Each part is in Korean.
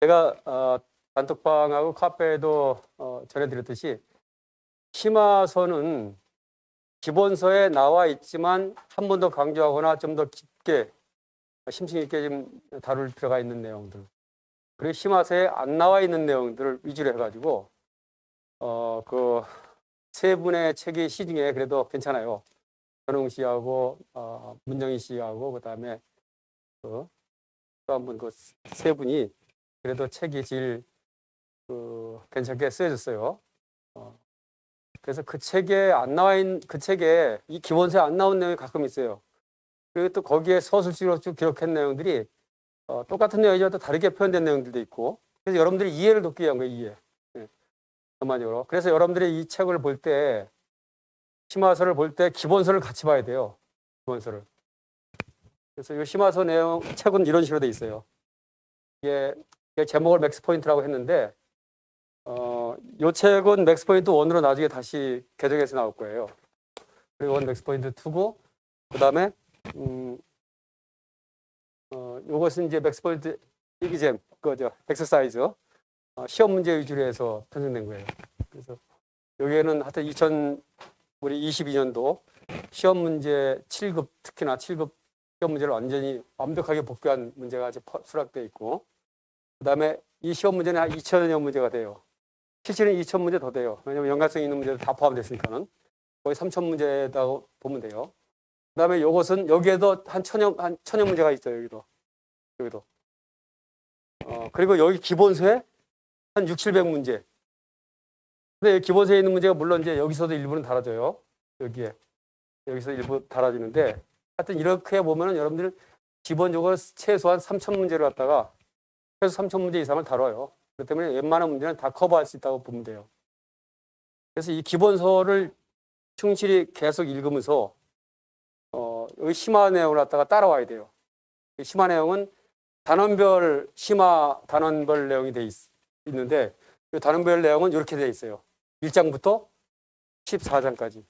제가 단톡방하고 카페에도 전해드렸듯이 심화서는 기본서에 나와 있지만 한 번 더 강조하거나 좀 더 깊게 심층 있게 좀 다룰 필요가 있는 내용들, 그리고 심화서에 안 나와 있는 내용들을 위주로 해가지고 그 세 분의 책의 시 중에 그래도 괜찮아요. 전웅 씨하고 문정희 씨하고 그다음에 또 한 분 그 세 분이 그래도 책이 제일 괜찮게 쓰여졌어요. 그래서 그 책에 안 나와 있는 그 책에 이 기본서에 안 나온 내용이 가끔 있어요. 그리고 또 거기에 서술식으로 쭉 기록한 내용들이 똑같은 내용이지만 또 다르게 표현된 내용들도 있고, 그래서 여러분들이 이해를 돕기 위한 거예요. 이해. 전반적으로. 그래서 여러분들이 이 책을 볼 때, 심화서를 볼 때 기본서를 같이 봐야 돼요. 기본서를. 그래서 이 심화서 내용 책은 이런 식으로 돼 있어요. 이게 제목을 맥스포인트라고 했는데 이 책은 맥스포인트 1으로 나중에 다시 개정해서 나올 거예요. 그리고 이건 맥스포인트 2고, 그 다음에 이것은 이제 맥스포인트 이기잼, 그죠? 엑서사이즈, 시험 문제 위주로 해서 편성된 거예요. 그래서 여기에는 하여튼 2022년도 시험 문제 7급, 특히나 7급 시험 문제를 완전히 완벽하게 복귀한 문제가 아직 수락되어 있고, 그 다음에 이 시험 문제는 한 2,000여 문제가 돼요. 실제는 2,000 문제 더 돼요. 왜냐하면 연관성 있는 문제도 다 포함됐으니까는 거의 3,000 문제라고 보면 돼요. 그 다음에 이것은 여기에도 한 1,000여 문제가 있어요. 여기도. 그리고 여기 기본서에 한 6, 700문제. 근데 기본서에 있는 문제가 물론 이제 여기서도 일부는 달아져요. 여기서 일부 달아지는데, 하여튼 이렇게 보면은 여러분들 기본적으로 최소한 3,000문제를 갖다가 최소 3,000문제 이상을 다뤄요. 그렇기 때문에 웬만한 문제는 다 커버할 수 있다고 보면 돼요. 그래서 이 기본서를 충실히 계속 읽으면서 여기 심화 내용을 갖다가 따라와야 돼요. 이 심화 내용은 단원별 심화 단원별 내용이 있는데, 이 단원별 내용은 이렇게 돼 있어요. 1장부터 14장까지.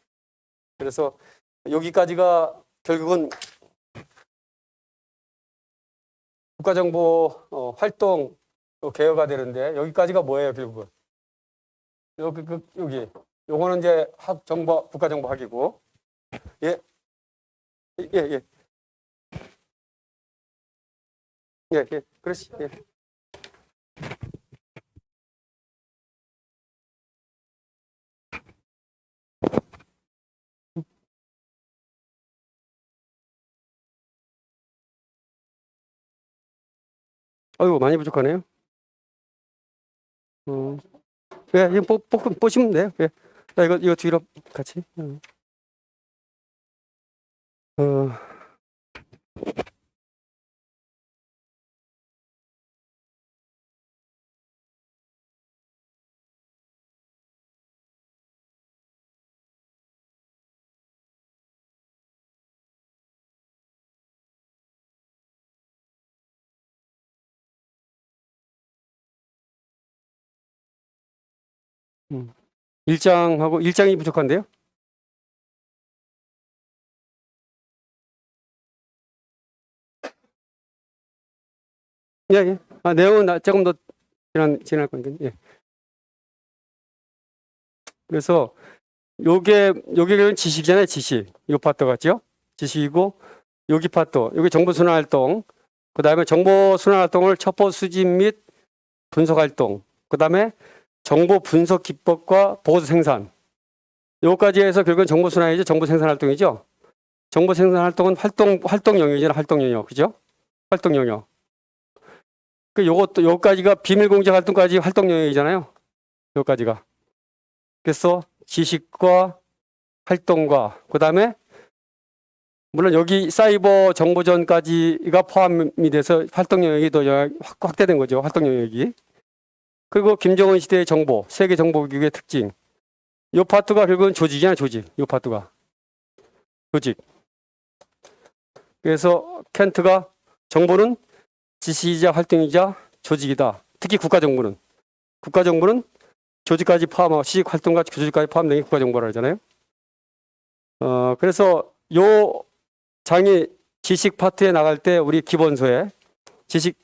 그래서 여기까지가 결국은 국가정보 활동 개요가 되는데, 여기까지가 뭐예요, 결국은? 여기. 요거는 이제 국가정보학이고, 예. 그렇지. 예. 아이고, 많이 부족하네요. 예, 이거 보시면 돼요. 예. 자, 이거 뒤로 같이. 일장하고 1장이 부족한데요? 예. 내용은 조금 더 지날 거니까. 예. 그래서 요게 지식이잖아요, 지식. 요 파트 같죠? 지식이고, 여기 파트, 여기 정보순환 활동, 그 다음에 정보순환 활동을 첩보 수집 및 분석 활동, 그 다음에 정보 분석 기법과 보고서 생산. 요까지 해서 결국은 정보순환이죠. 정보 생산 활동이죠. 정보 생산 활동은 활동 영역이잖아요. 활동 영역. 그죠? 활동 영역. 요까지가 비밀 공작 활동까지 활동 영역이잖아요. 요까지가. 그래서 지식과 활동과, 그 다음에 물론 여기 사이버 정보전까지가 포함이 돼서 활동 영역이 더 확대된 거죠. 활동 영역이. 그리고 김정은 시대의 정보, 세계 정보기구의 특징. 요 파트가 결국은 조직이잖아요. 조직. 요 파트가. 조직. 그래서 켄트가 정보는 지식이자 활동이자 조직이다. 특히 국가정보는 조직까지 포함하고 시직 활동과 조직까지 포함된 게 국가정보라 하잖아요. 그래서 요 장이 지식 파트에 나갈 때 우리 기본서에 지식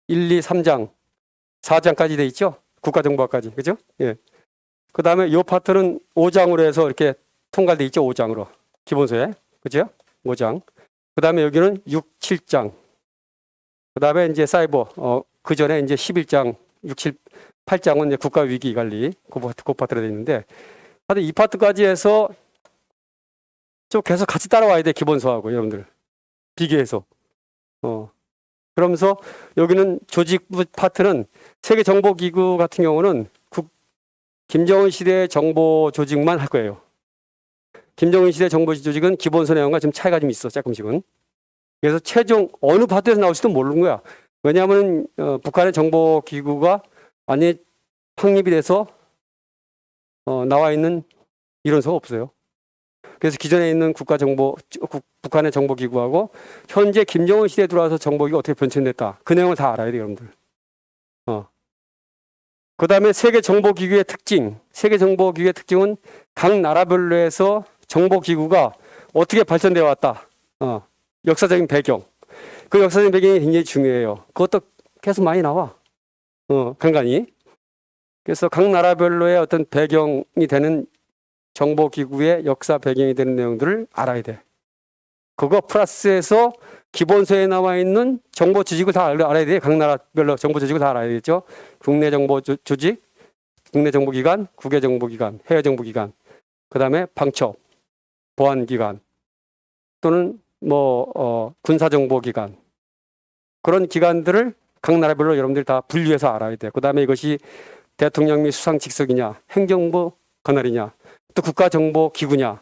1, 2, 3장 4장까지 돼 있죠. 국가정보화까지. 그죠? 예. 그 다음에 이 파트는 5장으로 해서 이렇게 통과돼 있죠. 5장으로. 기본소에. 그죠? 5장. 그 다음에 여기는 6, 7장. 그 다음에 이제 사이버, 그 전에 이제 11장, 6, 7, 8장은 이제 국가위기관리. 그 파트로 돼 있는데, 하여튼 이 파트까지 해서 좀 계속 같이 따라와야 돼. 기본소하고 여러분들. 비교해서. 그러면서 여기는 조직부 파트는 세계정보기구 같은 경우는 김정은 시대 정보 조직만 할 거예요. 김정은 시대 정보 조직은 기본소 내용과 좀 차이가 좀 있어, 조금씩은. 그래서 최종 어느 파트에서 나올지도 모르는 거야. 왜냐하면 북한의 정보기구가 완전히 확립이 돼서 나와 있는 이론서가 없어요. 그래서 기존에 있는 북한의 정보기구하고 현재 김정은 시대에 들어와서 정보기가 어떻게 변천됐다. 그 내용을 다 알아야 돼요, 여러분들. 그 다음에 세계정보기구의 특징. 세계정보기구의 특징은 각 나라별로에서 정보기구가 어떻게 발전되어 왔다. 역사적인 배경. 그 역사적인 배경이 굉장히 중요해요. 그것도 계속 많이 나와. 간간히. 그래서 각 나라별로의 어떤 배경이 되는 정보기구의 역사 배경이 되는 내용들을 알아야 돼. 그거 플러스해서 기본서에 나와 있는 정보 조직을 다 알아야 돼. 각 나라별로 정보 조직을 다 알아야겠죠. 국내 정보 조직, 국내 정보기관, 국외 정보기관, 해외 정보기관, 그 다음에 방첩, 보안기관, 또는 군사 정보기관. 그런 기관들을 각 나라별로 여러분들이 다 분류해서 알아야 돼. 그 다음에 이것이 대통령 및 수상 직속이냐, 행정부 관할이냐, 또 국가정보기구냐,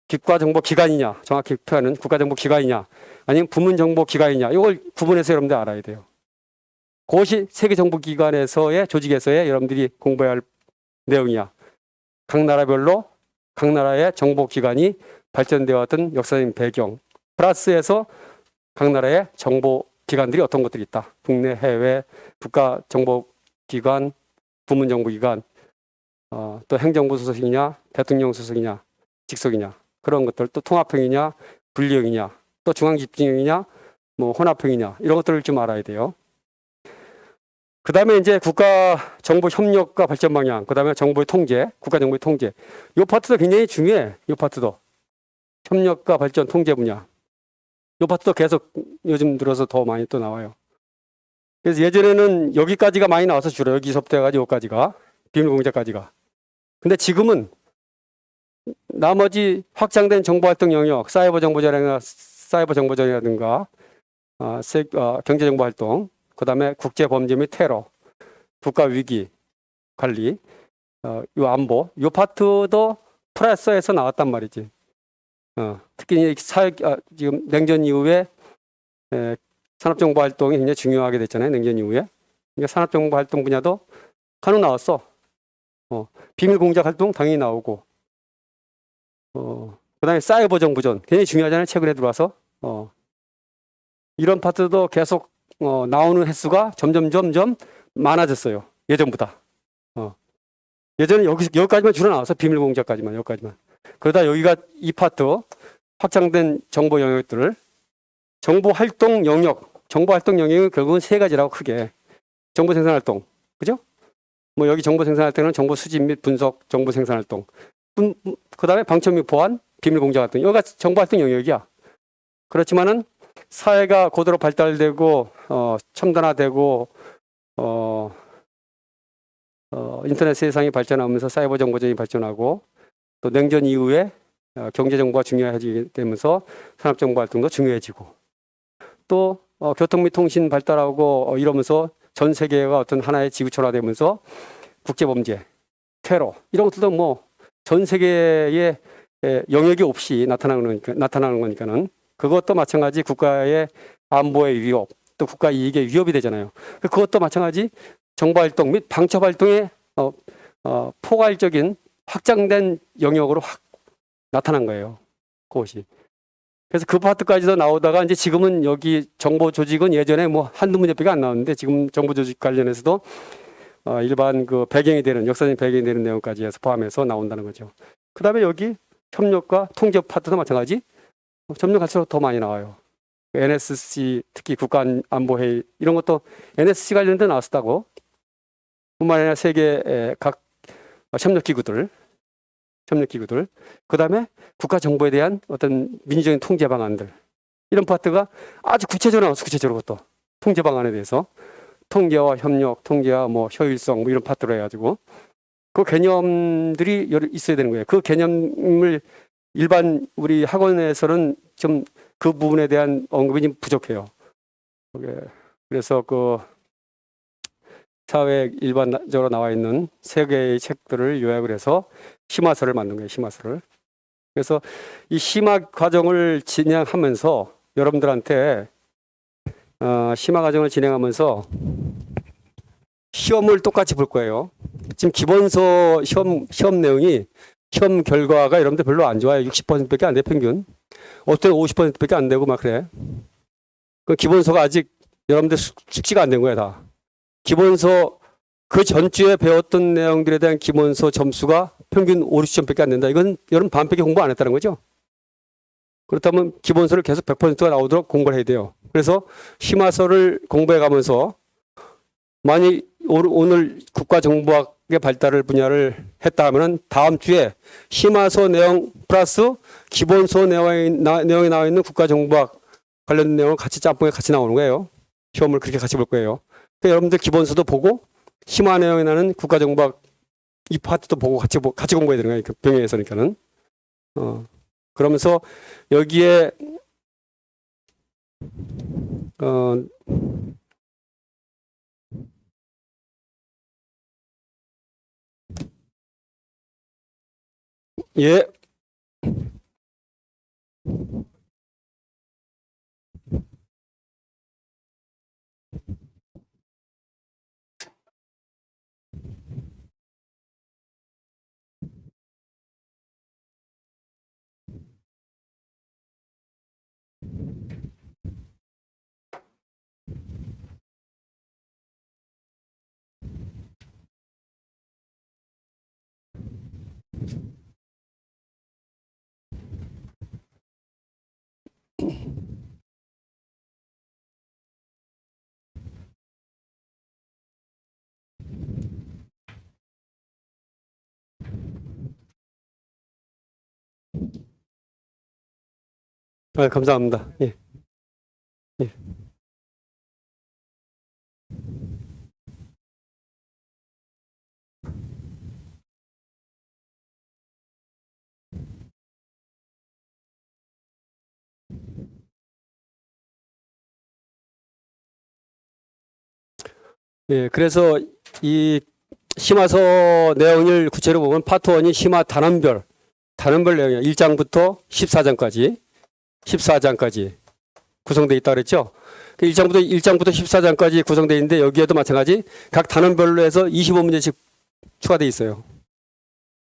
국가정보기관이냐, 정확히 표현은 국가정보기관이냐, 아니면 부문정보기관이냐, 이걸 구분해서 여러분들 알아야 돼요. 그것이 세계정보기관에서의 조직에서의 여러분들이 공부해야 할 내용이야. 각 나라별로 각 나라의 정보기관이 발전되어 왔던 역사적인 배경, 플러스해서 각 나라의 정보기관들이 어떤 것들이 있다. 국내, 해외, 국가정보기관, 부문정보기관, 또 행정부 소속이냐, 대통령 소속이냐, 직속이냐, 그런 것들, 또 통합형이냐, 분리형이냐, 또 중앙집중형이냐, 혼합형이냐, 이런 것들을 좀 알아야 돼요. 그 다음에 이제 국가정보협력과 발전 방향, 그 다음에 정보의 통제, 국가정보의 통제. 이 파트도 굉장히 중요해. 이 파트도. 협력과 발전 통제 분야. 이 파트도 계속 요즘 들어서 더 많이 또 나와요. 그래서 예전에는 여기까지가 많이 나와서 주로 여기서부터 해가지고 여기까지가, 비밀공개까지가. 근데 지금은 나머지 확장된 정보활동 영역, 사이버 정보전이라든가, 경제정보활동, 그 다음에 국제범죄 및 테러, 국가위기 관리, 요 안보, 요 파트도 프레스에서 나왔단 말이지. 특히 지금 냉전 이후에 산업정보활동이 굉장히 중요하게 됐잖아요. 냉전 이후에. 그러니까 산업정보활동 분야도 간혹 나왔어. 비밀공작 활동 당연히 나오고, 그 다음에 사이버 정보전 굉장히 중요하잖아요. 최근에 들어와서. 이런 파트도 계속 나오는 횟수가 점점 많아졌어요. 예전보다. 예전에 여기까지만 주로 나와서 비밀공작까지만, 여기까지만. 그러다 여기가 이 파트, 확장된 정보 영역들을, 정보활동 영역은 결국은 세 가지라고 크게. 정보 생산활동. 그죠? 여기 정보 생산활동은 정보 수집 및 분석, 정보 생산활동. 그 다음에 방첩 및 보안, 비밀공작활동. 여기가 정보활동 영역이야. 그렇지만은 사회가 고도로 발달되고, 첨단화되고, 인터넷 세상이 발전하면서 사이버 정보전이 발전하고, 또 냉전 이후에 경제정보가 중요해지게 되면서 산업정보 활동도 중요해지고, 또 교통 및 통신 발달하고 이러면서 전 세계가 어떤 하나의 지구촌화되면서 국제범죄, 테러 이런 것들도 전 세계의 영역이 없이 나타나는 거니까는 그것도 마찬가지 국가의 안보의 위협, 또 국가 이익의 위협이 되잖아요. 그것도 마찬가지 정보활동 및 방첩활동의 포괄적인 확장된 영역으로 확 나타난 거예요. 그것이. 그래서 그 파트까지도 나오다가 이제 지금은 여기 정보 조직은 예전에 한두 문제밖에 안 나왔는데 지금 정보 조직 관련해서도 일반 그 배경이 되는 역사적인 배경이 되는 내용까지 해서 포함해서 나온다는 거죠. 그 다음에 여기 협력과 통제 파트도 마찬가지. 점점 갈수록 더 많이 나와요. NSC 특히 국가안보회의 이런 것도 NSC 관련된 나왔었다고. 뿐만 아니라 세계 각 협력기구들, 그 다음에 국가 정보에 대한 어떤 민주적인 통제 방안들, 이런 파트가 아주 구체적으로 나왔어. 구체적으로 또 통제 방안에 대해서 통계와 협력, 통계와 뭐 효율성 뭐 이런 파트로 해가지고 그 개념들이 있어야 되는 거예요. 그 개념을 일반 우리 학원에서는 좀 그 부분에 대한 언급이 좀 부족해요. 그래서 그 사회에 일반적으로 나와 있는 세 개의 책들을 요약을 해서 심화서를 만든 거예요. 심화서를. 그래서 이 심화 과정을 진행하면서 여러분들한테 심화 과정을 진행하면서 시험을 똑같이 볼 거예요. 지금 기본서 시험 내용이 시험 결과가 여러분들 별로 안 좋아요. 60%밖에 안 돼, 평균. 어떤 50%밖에 안 되고 막 그래. 그 기본서가 아직 여러분들 숙지가 안 된 거야, 다. 기본서 그 전주에 배웠던 내용들에 대한 기본서 점수가 평균 5, 60점밖에 안 된다. 이건 여러분 반밖에 공부 안 했다는 거죠. 그렇다면 기본서를 계속 100%가 나오도록 공부를 해야 돼요. 그래서 심화서를 공부해 가면서 만약 오늘 국가정보학의 발달을 분야를 했다 하면은 다음 주에 심화서 내용 플러스 기본서 내용에 나와 있는 국가정보학 관련 내용을 같이 짬뽕에 같이 나오는 거예요. 시험을 그렇게 같이 볼 거예요. 그러니까 여러분들 기본서도 보고 심화 내용에 나는 국가정보학 이 파트도 보고 같이 공부해야 되는 거예요. 병행해서니까는. 그러면서 여기에 예. 감사합니다. 예. 예. 예, 그래서 이 심화서 내용을 구체로 보면 파트 1이 심화 단원별 내용이에요. 1장부터 14장까지 구성되어 있다 그랬죠. 1장부터 14장까지 구성되어 있는데 여기에도 마찬가지 각 단원별로 해서 25문제씩 추가되어 있어요.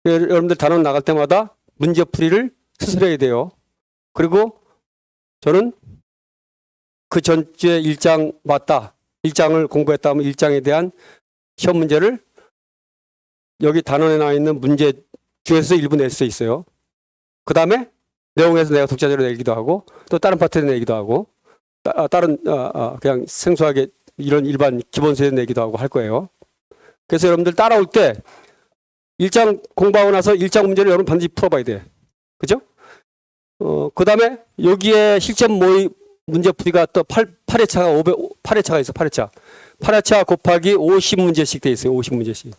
여러분들 단원 나갈 때마다 문제풀이를 스스로 해야 돼요. 그리고 저는 그 전주에 1장 맞다. 1장을 공부했다면 1장에 대한 시험 문제를 여기 단원에 나와 있는 문제 중에서 일부 낼 수 있어요. 그 다음에 내용에서 내가 독자적으로 내기도 하고 또 다른 파트에 내기도 하고 다른 그냥 생소하게 이런 일반 기본서에 내기도 하고 할 거예요. 그래서 여러분들 따라올 때 1장 공부하고 나서 1장 문제를 여러분 반드시 풀어봐야 돼. 그죠? 그 다음에 여기에 실전 모의 문제풀이가 또 8회차가 8회차가 있어. 8회차 곱하기 50문제씩 돼 있어요. 50문제씩.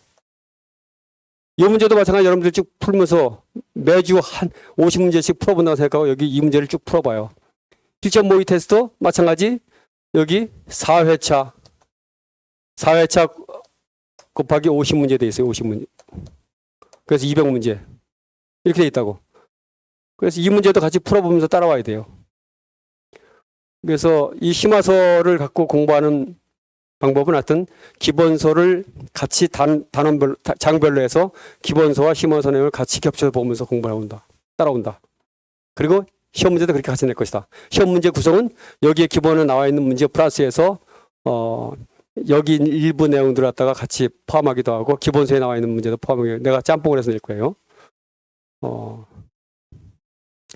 이 문제도 마찬가지로 여러분들 쭉 풀면서 매주 한 50문제씩 풀어본다고 생각하고 여기 이 문제를 쭉 풀어봐요. 실전 모의 테스트 마찬가지 여기 4회차 곱하기 50문제 돼 있어요. 50문제. 그래서 200문제. 이렇게 돼 있다고. 그래서 이 문제도 같이 풀어보면서 따라와야 돼요. 그래서 이 심화서를 갖고 공부하는 방법은 하여튼 기본서를 같이 단원별로, 장별로 해서 기본서와 심화서 내용을 같이 겹쳐서 보면서 공부해온다. 따라온다. 그리고 시험 문제도 그렇게 같이 낼 것이다. 시험 문제 구성은 여기에 기본에 나와 있는 문제 플러스해서 여기 일부 내용들을 갖다가 같이 포함하기도 하고 기본서에 나와 있는 문제도 포함하기도 내가 짬뽕을 해서 낼 거예요.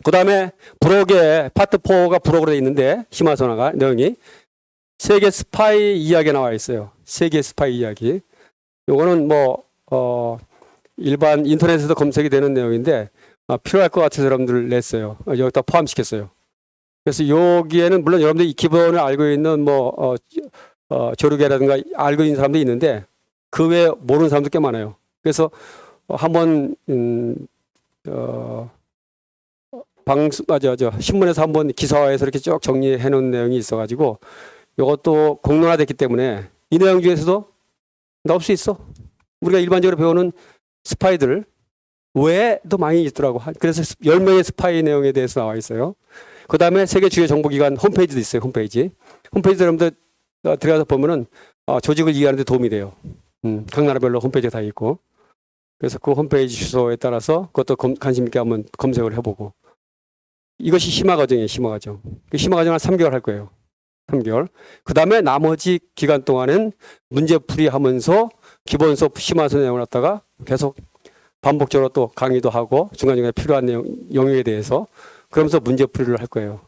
그 다음에 부록에 파트 4가 부록으로 되어 있는데 심화서나가 내용이 세계 스파이 이야기 나와 있어요. 세계 스파이 이야기. 요거는 뭐 일반 인터넷에도 검색이 되는 내용인데 필요할 것 같아서 여러분들 냈어요. 여기다 포함시켰어요. 그래서 여기에는 물론 여러분들이 기본을 알고 있는 뭐 조류계라든가 알고 있는 사람도 있는데 그 외에 모르는 사람도 꽤 많아요. 그래서 한번 신문에서 한번 기사화해서 이렇게 쭉 정리해 놓은 내용이 있어가지고 이것도 공론화됐기 때문에 이 내용 중에서도 나올 수 있어. 우리가 일반적으로 배우는 스파이들 외에도 많이 있더라고. 그래서 10명의 스파이 내용에 대해서 나와 있어요. 그 다음에 세계 주요 정보기관 홈페이지도 있어요. 홈페이지 여러분들 들어가서 보면은 조직을 이해하는 데 도움이 돼요. 각 나라별로 홈페이지가 다 있고. 그래서 그 홈페이지 주소에 따라서 그것도 관심 있게 한번 검색을 해보고. 이것이 심화 과정이에요. 심화 과정. 심화 과정 한 3개월 할 거예요. 3개월. 그 다음에 나머지 기간 동안은 문제풀이 하면서 기본 수업 심화서 내용을 갖다가 계속 반복적으로 또 강의도 하고 중간중간에 필요한 내용, 영역에 대해서 그러면서 문제풀이를 할 거예요.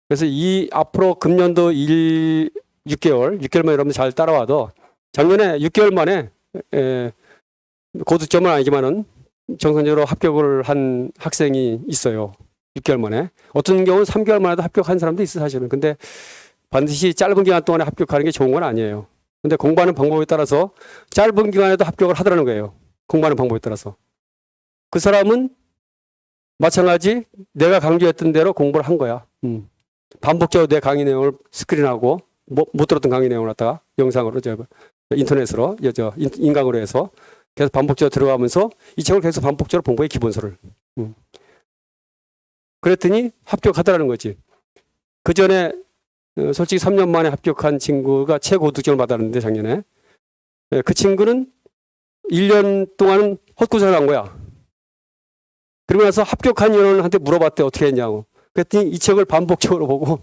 그래서 이 앞으로 금년도 6개월만 여러분들 잘 따라와도 작년에 6개월 만에 고득점은 아니지만은 정상적으로 합격을 한 학생이 있어요. 6개월 만에. 어떤 경우는 3개월 만에도 합격한 사람도 있어요, 사실은. 근데 반드시 짧은 기간 동안에 합격하는 게 좋은 건 아니에요. 근데 공부하는 방법에 따라서 짧은 기간에도 합격을 하더라는 거예요. 공부하는 방법에 따라서. 그 사람은 마찬가지 내가 강조했던 대로 공부를 한 거야. 반복적으로 내 강의 내용을 스크린하고 못 들었던 강의 내용을 갖다가 영상으로 인터넷으로 인강으로 해서 계속 반복적으로 들어가면서 이 책을 계속 반복적으로 본 거예요. 기본서를. 그랬더니 합격하더라는 거지. 그 전에 솔직히 3년 만에 합격한 친구가 최고득점을 받았는데 작년에 그 친구는 1년 동안은 헛구설을 한 거야. 그러고 나서 합격한 인원한테 물어봤대. 어떻게 했냐고. 그랬더니 이 책을 반복적으로 보고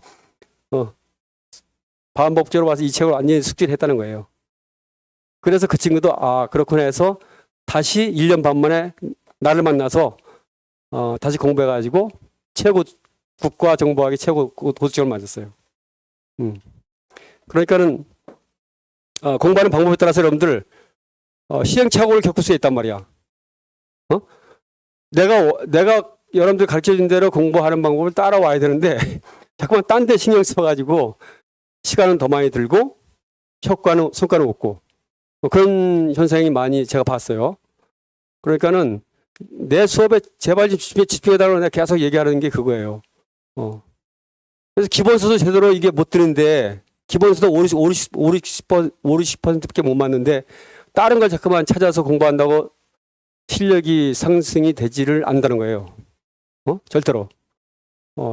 반복적으로 봐서 이 책을 완전히 숙지를 했다는 거예요. 그래서 그 친구도 그렇구나 해서 다시 1년 반 만에 나를 만나서 다시 공부해가지고 최고 국가정보학의 최고 고득점을 맞았어요. 그러니까는 공부하는 방법에 따라서 여러분들 시행착오를 겪을 수 있단 말이야. 내가 여러분들 가르쳐준 대로 공부하는 방법을 따라와야 되는데 자꾸만 딴 데 신경 써가지고 시간은 더 많이 들고 성과는 없고 그런 현상이 많이 제가 봤어요. 그러니까는 내 수업에 제발 좀 집중해달라고 내가 계속 얘기하는 게 그거예요. 그래서 기본서도 제대로 이게 못 드는데 기본서도 50%밖에 못 맞는데 다른 걸 자꾸만 찾아서 공부한다고 실력이 상승이 되지를 않는다는 거예요. 절대로.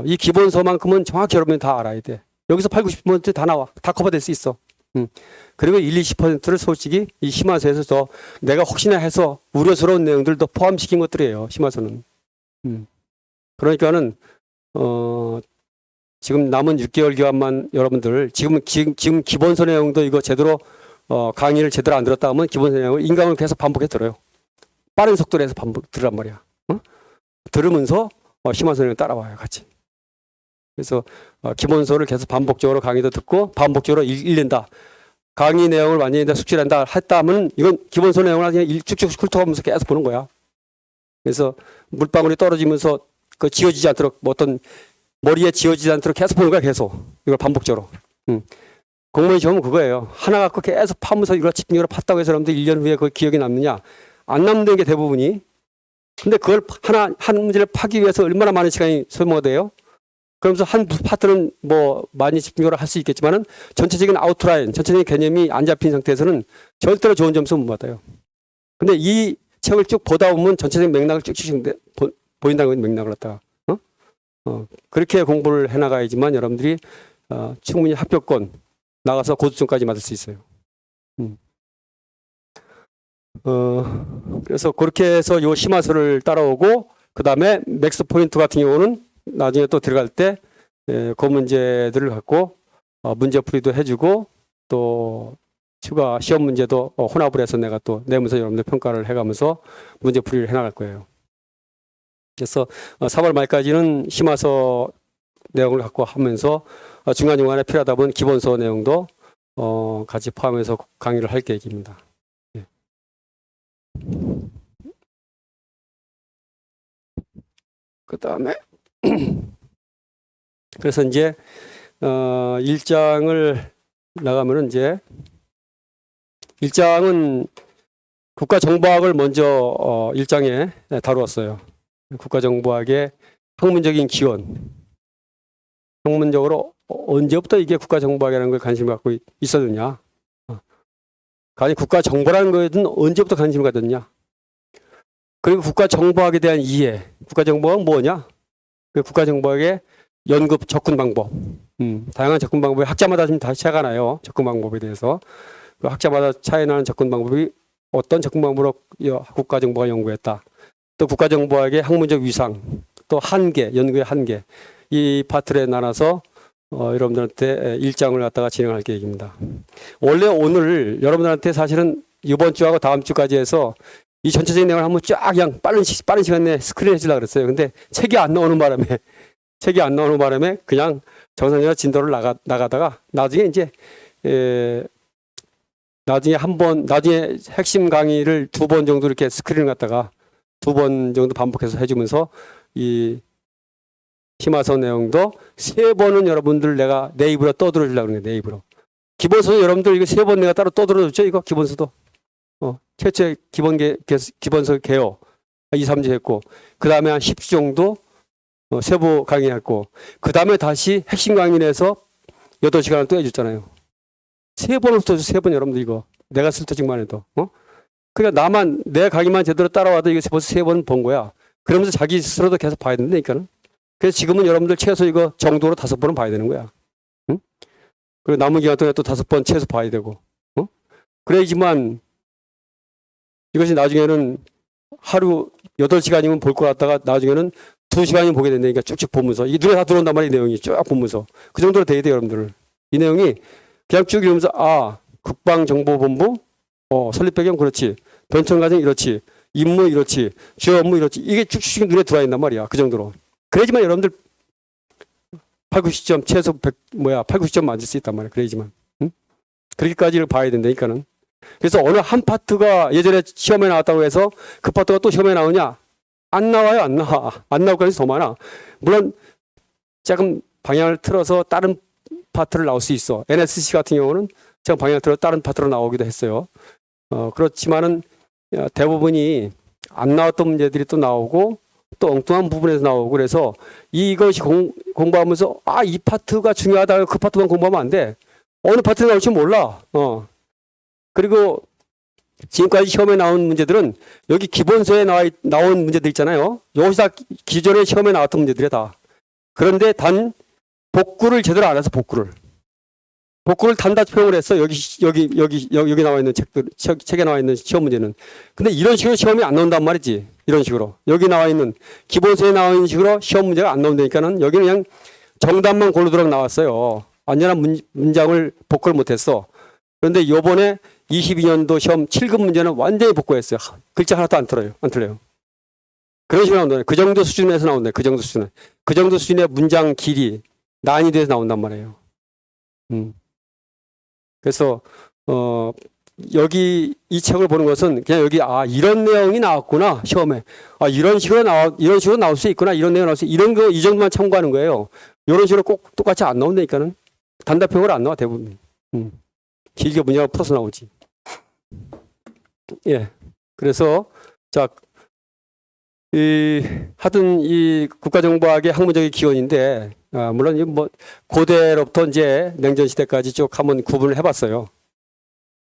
이 기본서만큼은 정확히 여러분이 다 알아야 돼. 여기서 80, 90% 다 나와. 다 커버될 수 있어. 그리고 20%를 솔직히 이 심화서에서 내가 혹시나 해서 우려스러운 내용들도 포함시킨 것들이에요. 심화서는. 그러니까는 지금 남은 6개월 기간만 여러분들 지금 기본서 내용도 이거 제대로 강의를 제대로 안 들었다 하면 기본서 내용을 인강을 계속 반복해 들어요. 빠른 속도로 해서 반복 들으란 말이야. 들으면서 심화서 내용 따라와요. 같이. 그래서 기본서를 계속 반복적으로 강의도 듣고 반복적으로 읽는다. 강의 내용을 완전히 숙지한다 했다면 이건 기본서 내용을 그냥 쭉쭉 훑어가면서 계속 보는 거야. 그래서 물방울이 떨어지면서 그 지워지지 않도록 어떤 머리에 지워지지 않도록 계속 보는 거야. 계속 이걸 반복적으로. 공무원 시험은 그거예요. 하나 갖고 계속 파면서 이걸 집중적으로 팠다고 해서 여러분들 1년 후에 그 기억이 남느냐? 안 남는 게 대부분이. 근데 그걸 한 문제를 파기 위해서 얼마나 많은 시간이 소모가 돼요? 그러면서 한 파트는 뭐 많이 집중적으로 할 수 있겠지만은 전체적인 아웃라인, 전체적인 개념이 안 잡힌 상태에서는 절대로 좋은 점수 못 받아요. 근데 이 책을 쭉 보다 보면 전체적인 맥락을 쭉쭉 보인다는 건 맥락을 갖다가. 그렇게 공부를 해나가야지만 여러분들이 충분히 합격권 나가서 고득점까지 맞을 수 있어요. 그래서 그렇게 해서 요 심화서를 따라오고 그 다음에 맥스 포인트 같은 경우는 나중에 또 들어갈 때 그 문제들을 갖고 문제풀이도 해주고 또 추가 시험 문제도 혼합을 해서 내가 또 내면서 여러분들 평가를 해가면서 문제풀이를 해나갈 거예요. 그래서 4월 말까지는 심화서 내용을 갖고 하면서 중간중간에 필요하다 보면 기본서 내용도 같이 포함해서 강의를 할 계획입니다. 예. 그 다음에 그래서 이제 1장을 나가면은 이제 1장은 국가정보학을 먼저 1장에 다루었어요. 국가정보학의 학문적인 기원. 학문적으로 언제부터 이게 국가정보학이라는 걸 관심을 갖고 있었느냐. 아니 국가정보라는 것은 언제부터 관심을 갖었냐. 그리고 국가정보학에 대한 이해. 국가정보학은 뭐냐? 그 국가정보학의 연급 접근 방법. 다양한 접근 방법이 학자마다 좀 다 차이가 나요. 접근 방법에 대해서. 그 학자마다 차이 나는 접근 방법이 어떤 접근 방법으로 국가정보가 연구했다. 또 국가정보학의 학문적 위상, 또 한계, 연구의 한계. 이 파트에 나눠서 여러분들한테 1장을 갖다가 진행할 계획입니다. 원래 오늘 여러분들한테 사실은 이번 주하고 다음 주까지 해서 이 전체적인 내용을 한번 쫙 그냥 빠른 시간 내에 스크린 해주려고 그랬어요. 근데 책이 안 나오는 바람에 그냥 정상적으로 진도를 나가다가 나중에 이제 나중에 핵심 강의를 2번 정도 이렇게 스크린을 갖다가 2번 정도 반복해서 해주면서 이 심화서 내용도 3번은 여러분들 내가 내 입으로 떠들어 주려고 그러는 거예요. 내 입으로. 기본서도 여러분들 이거 3번 내가 따로 떠들어 줬죠. 이거 기본서도. 최초의 기본서 개요. 2, 3주 했고 그 다음에 한 10주 정도 세부 강의했고 그 다음에 다시 핵심 강의를 해서 8시간을 또 해줬잖아요. 3번을 써줘. 3번 여러분들 이거. 내가 쓸 때쯤만 해도. 그러니까 내 강의만 제대로 따라와도 이거 벌써 3번 본 거야. 그러면서 자기 스스로도 계속 봐야 된다니까는. 그래서 지금은 여러분들 최소 이거 정도로 5번은 봐야 되는 거야. 응? 그리고 남은 기간 동안에 또 5번 최소 봐야 되고. 그래야지만 이것이 나중에는 하루 8시간이면 볼 것 같다가 나중에는 2시간이면 보게 된다니까 쭉쭉 보면서. 이 눈에 다 들어온단 말이야, 이 내용이. 쭉 보면서. 그 정도로 돼야 돼요, 여러분들. 이 내용이 그냥 쭉 이러면서, 국방정보본부, 설립 배경 그렇지. 변천과정 이렇지. 임무 이렇지. 주요 업무 이렇지. 이게 쭉쭉 눈에 들어와 있단 말이야. 그 정도로. 그래야지만 여러분들 8, 90점, 최소 8, 90점 맞을 수 있단 말이야. 그래야지만. 응? 그렇게까지를 봐야 된다니까는. 그래서 어느 한 파트가 예전에 시험에 나왔다고 해서 그 파트가 또 시험에 나오냐? 안 나와요, 안 나와. 안 나올 가능성이 더 많아. 물론 조금 방향을 틀어서 다른 파트를 나올 수 있어. NSC 같은 경우는 제가 방향을 틀어 다른 파트로 나오기도 했어요. 그렇지만은 대부분이 안 나왔던 문제들이 또 나오고 또 엉뚱한 부분에서 나오고 그래서 이것이 공부하면서 이 파트가 중요하다. 그 파트만 공부하면 안 돼. 어느 파트에 나올지 몰라. 그리고 지금까지 시험에 나온 문제들은 여기 기본서에 나온 문제들 있잖아요. 여기서 다 기존에 시험에 나왔던 문제들이야 다. 그런데 단 복구를 제대로 안 해서 복구를 단답형을 했어. 여기 나와 있는 책에 나와 있는 시험 문제는. 근데 이런 식으로 시험이 안 나온단 말이지. 이런 식으로. 여기 나와 있는 기본서에 나와 있는 식으로 시험 문제가 안 나온다니까는 여기는 그냥 정답만 고르도록 나왔어요. 완전한 문장을 복구를 못했어. 그런데 요번에 22년도 시험 7급 문제는 완전히 복구했어요. 글자 하나도 안 틀려요. 그런 식으로 나온다. 그 정도 수준에서 나온다. 그 정도 수준의 문장 길이, 난이도에서 나온단 말이에요. 그래서, 여기 이 책을 보는 것은 그냥 여기, 이런 내용이 나왔구나, 시험에. 이런 식으로 나올 수 있구나, 이런 내용이 나올 수 이런 거, 이 정도만 참고하는 거예요. 이런 식으로 꼭 똑같이 안 나온다니까는. 단답형으로 안 나와, 대부분. 길게 문장을 풀어서 나오지. 예. 그래서, 하여튼 이 국가정보학의 학문적인 기원인데, 물론 고대로부터 이제 냉전 시대까지 쭉 한번 구분을 해봤어요.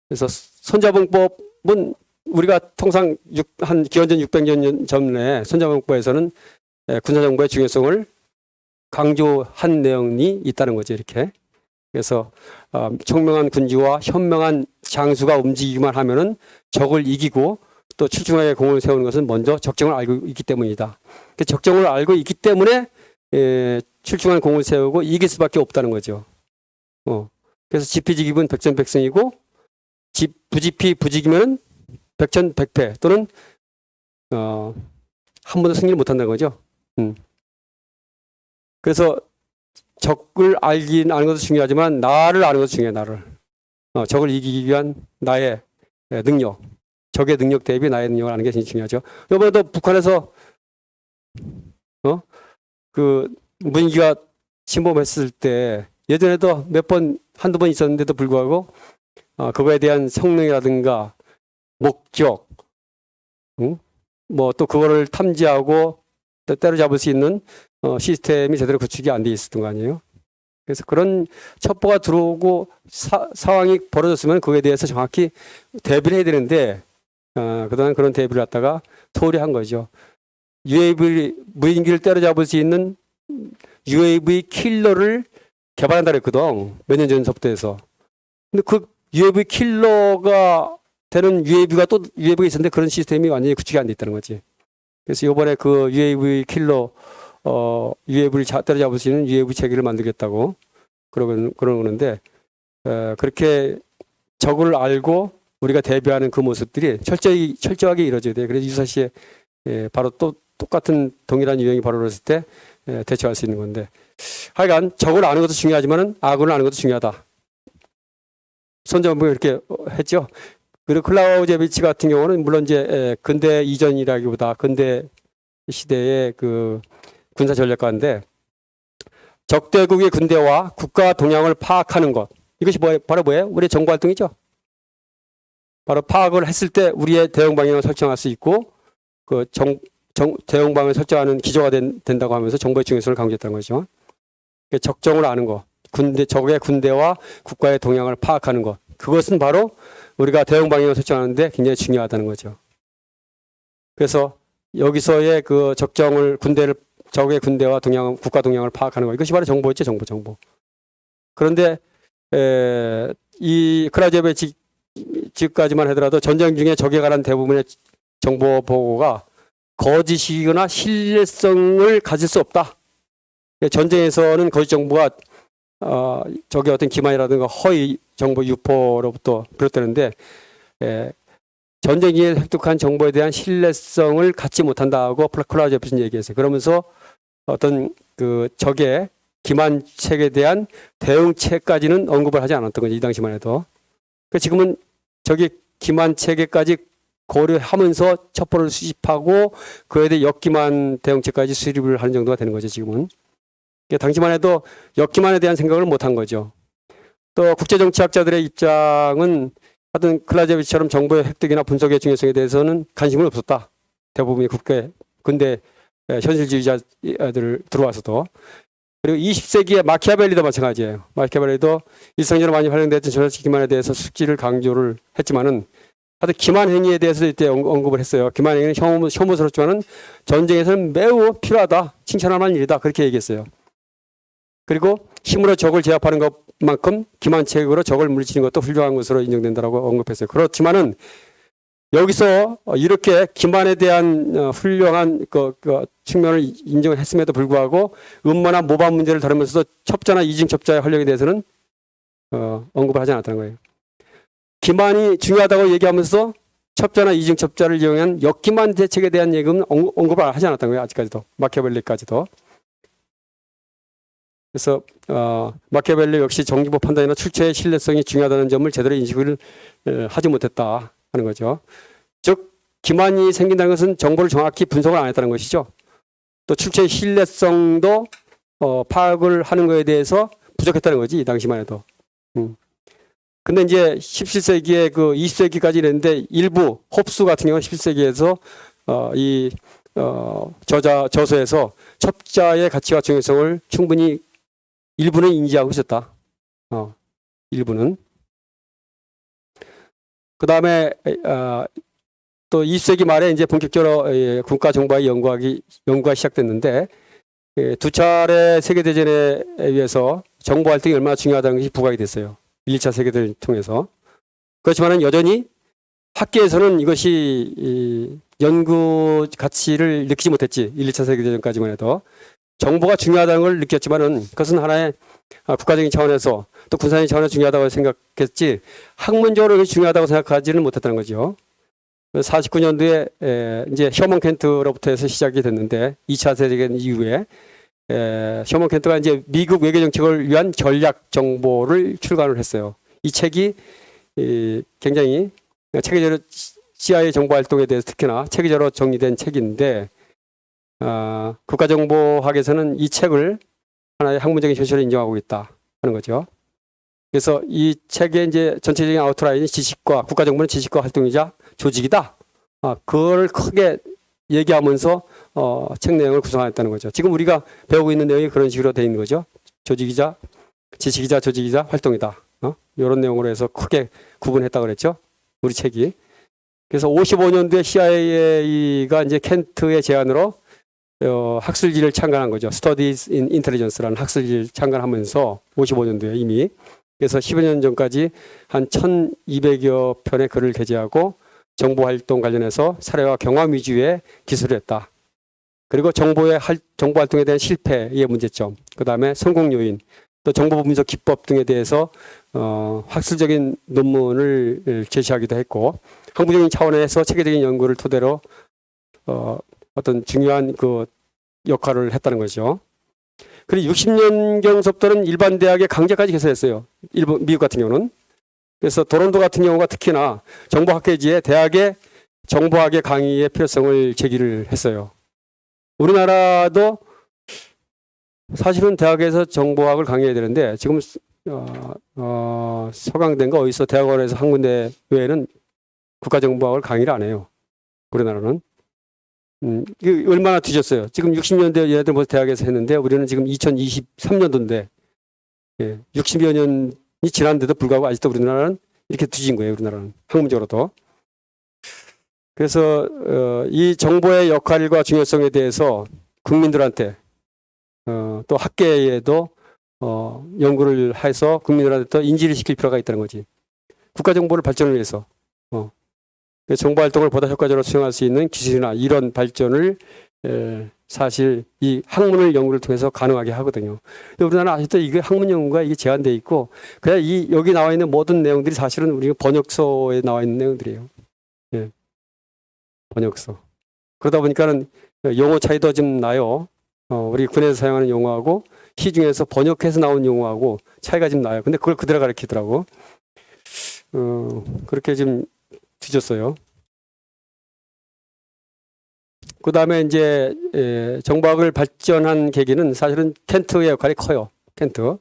그래서 손자봉법은 우리가 통상 한 기원전 600년 전에 손자봉법에서는 군사정보의 중요성을 강조한 내용이 있다는 거죠, 이렇게. 그래서 총명한 군주와 현명한 장수가 움직이기만 하면은 적을 이기고 또 출중하게 공을 세우는 것은 먼저 적정을 알고 있기 때문이다. 적정을 알고 있기 때문에 출중한 공을 세우고 이길 수밖에 없다는 거죠. 그래서 지피지기면 백전백승이고 부지피 부지기면 백전백패 또는 한 번도 승리를 못한다는 거죠. 그래서 적을 아는 것도 중요하지만 나를 아는 것도 중요해. 나를. 적을 이기기 위한 나의 능력, 적의 능력 대비 나의 능력을 아는 게 굉장히 중요하죠. 이번에도 북한에서 그 문기가 침범했을 때 예전에도 한두 번 있었는데도 불구하고 그거에 대한 성능이라든가 목적, 뭐 또 그거를 탐지하고 때려잡을 수 있는 시스템이 제대로 구축이 안 돼 있었던 거 아니에요? 그래서 그런 첩보가 들어오고 상황이 벌어졌으면 그거에 대해서 정확히 대비를 해야 되는데 그동안 그런 대비를 갖다가 소홀히 한 거죠. UAV 무인기를 때려잡을 수 있는 UAV 킬러를 개발한다 그랬거든. 몇 년 전부터 해서. 근데 그 UAV 킬러가 되는 UAV가 있었는데 그런 시스템이 완전히 구축이 안 돼 있다는 거지. 그래서 이번에 그 UAV 킬러 UAV를 때려잡을 수 있는 UAV 체계를 만들겠다고 그러는데 그렇게 적을 알고 우리가 대비하는 그 모습들이 철저하게 이루어져야 돼요. 그래서 유사시에 바로 또 똑같은 동일한 유형이 벌어졌을 때 대처할 수 있는 건데 하여간 적을 아는 것도 중요하지만 아군을 아는 것도 중요하다. 손정부가 이렇게 했죠. 그리고 클라우제비치 같은 경우는 물론 이제 근대 이전이라기보다 근대 시대의 그 군사 전략가인데 적대국의 군대와 국가 동향을 파악하는 것 이것이 바로 뭐예요? 우리의 정보 활동이죠. 바로 파악을 했을 때 우리의 대응 방향을 설정할 수 있고 그 대응 방향을 설정하는 기조가 된다고 하면서 정보의 중요성을 강조했다는 거죠. 적정을 아는 것, 적의 군대와 국가의 동향을 파악하는 것 그것은 바로 우리가 대응 방향을 설정하는데 굉장히 중요하다는 거죠. 그래서 여기서의 그 적의 군대와 국가 동향을 파악하는 것 이것이 바로 정보였죠. 정보. 그런데 이 클라우제비치까지만 하더라도 전쟁 중에 적에 관한 대부분의 정보 보고가 거짓이거나 신뢰성을 가질 수 없다. 전쟁에서는 거짓 정보가 적의 어떤 기만이라든가 허위 정보 유포로부터 비롯되는데 전쟁 중에 획득한 정보에 대한 신뢰성을 갖지 못한다고 클라우제비치는 얘기했어요. 그러면서 어떤 그 적의 기만책에 대한 대응책까지는 언급을 하지 않았던 거죠. 이 당시만 해도. 그러니까 지금은 적의 기만체계까지 고려하면서 첩보를 수집하고 그에 대해 역기만 대응책까지 수립을 하는 정도가 되는 거죠. 지금은. 그러니까 당시만 해도 역기만에 대한 생각을 못한 거죠. 또 국제정치학자들의 입장은 하여튼 클라우제비치처럼 정보의 획득이나 분석의 중요성에 대해서는 관심은 없었다. 대부분의 근대 현실주의자들 들어와서도. 그리고 20세기의 마키아벨리도 마찬가지예요. 마키아벨리도 일상적으로 많이 활용됐던 전략적 기만에 대해서 숙지를 강조를 했지만은 하여튼 기만 행위에 대해서 이때 언급을 했어요. 기만 행위는 혐오스럽지만은 전쟁에서는 매우 필요하다. 칭찬할 만한 일이다. 그렇게 얘기했어요. 그리고 힘으로 적을 제압하는 것만큼 기만책으로 적을 물리치는 것도 훌륭한 것으로 인정된다고 언급했어요. 그렇지만은 여기서 이렇게 기만에 대한 훌륭한 측면을 인정을 했음에도 불구하고 음모나 모방 문제를 다루면서도 첩자나 이중 첩자의 활용에 대해서는 언급을 하지 않았다는 거예요. 기만이 중요하다고 얘기하면서 첩자나 이중 첩자를 이용한 역기만 대책에 대한 얘기는 언급을 하지 않았다는 거예요. 아직까지도. 마키아벨리까지도. 그래서 마키아벨리 역시 정기보 판단이나 출처의 신뢰성이 중요하다는 점을 제대로 인식을 하지 못했다 하는 거죠. 즉 기만이 생긴다는 것은 정보를 정확히 분석을 안 했다는 것이죠. 또 출처의 신뢰성도 파악을 하는 것에 대해서 부족했다는 거지 이 당시만 해도. 근데 이제 17세기에 그 20세기까지 이랬는데 일부 홉수 같은 경우는 17세기에서 저서에서 첩자의 가치와 중요성을 충분히 일부는 인지하고 있었다. 일부는. 그 다음에 또 20세기 말에 이제 본격적으로 국가 정보의 연구가 시작됐는데 두 차례 세계대전에 의해서 정보 활동이 얼마나 중요하다는 것이 부각이 됐어요. 1, 2차 세계대전을 통해서. 그렇지만 여전히 학계에서는 이것이 연구 가치를 느끼지 못했지. 1, 2차 세계대전까지만 해도. 정보가 중요하다는 걸 느꼈지만은 그것은 하나의 국가적인 차원에서 또 군사적인 차원에서 중요하다고 생각했지 학문적으로 그것이 중요하다고 생각하지는 못했다는 거죠. 49년도에 이제 셔먼 켄트로부터 해서 시작이 됐는데 2차 세계대전 이후에 셔먼 켄트가 이제 미국 외교 정책을 위한 전략 정보를 출간을 했어요. 이 책이 굉장히 체계적으로 CIA 정보 활동에 대해서 특히나 체계적으로 정리된 책인데 국가정보학에서는 이 책을 하나의 학문적인 현실을 인정하고 있다 하는 거죠. 그래서 이 책의 이제 전체적인 아우트라인이 지식과 국가정보는 지식과 활동이자 조직이다. 그걸 크게 얘기하면서 책 내용을 구성했다는 거죠. 지금 우리가 배우고 있는 내용이 그런 식으로 되어 있는 거죠. 조직이자 지식이자 조직이자 활동이다. 이런 내용으로 해서 크게 구분했다 그랬죠. 우리 책이. 그래서 55년도에 CIA가 이제 켄트의 제안으로 학술지를 창간한 거죠. Studies in Intelligence라는 학술지를 창간하면서 55년도에 이미. 그래서 10여 년 전까지 한 1200여 편의 글을 게재하고 정보활동 관련해서 사례와 경험 위주의 기술을 했다. 그리고 정보 활동에 대한 실패의 문제점, 그 다음에 성공 요인, 또 정보 분석 기법 등에 대해서 학술적인 논문을 제시하기도 했고 학문적인 차원에서 체계적인 연구를 토대로 어떤 중요한 그 역할을 했다는 거죠. 그리고 60년경서부터는 일반 대학의 강좌까지 개설했어요. 미국 같은 경우는. 그래서 토론토 같은 경우가 특히나 정보학회지에 대학의 정보학의 강의의 필요성을 제기를 했어요. 우리나라도 사실은 대학에서 정보학을 강의해야 되는데 지금 서강대인 거 어디서 대학원에서 한 군데 외에는 국가정보학을 강의를 안 해요. 우리나라는. 이게 얼마나 뒤졌어요. 지금 60년대 얘네들 벌써 대학에서 했는데 우리는 지금 2023년도인데 60여 년이 지났는데도 불구하고 아직도 우리나라는 이렇게 뒤진 거예요. 우리나라는 학문적으로도. 그래서 이 정보의 역할과 중요성에 대해서 국민들한테 또 학계에도 연구를 해서 국민들한테 더 인지를 시킬 필요가 있다는 거지. 국가정보를 발전을 위해서 정보활동을 보다 효과적으로 수행할 수 있는 기술이나 이런 발전을 사실 이 학문을 연구를 통해서 가능하게 하거든요. 우리나라는 아직도 이게 학문 연구가 이게 제한되어 있고 그냥 여기 나와 있는 모든 내용들이 사실은 우리가 번역서에 나와 있는 내용들이에요. 예. 번역서. 그러다 보니까는 용어 차이도 좀 나요. 우리 군에서 사용하는 용어하고 시중에서 번역해서 나온 용어하고 차이가 좀 나요. 근데 그걸 그대로 가르치더라고. 그렇게 좀 뒤졌어요. 그 다음에 이제 정보학을 발전한 계기는 사실은 켄트의 역할이 커요. 켄트의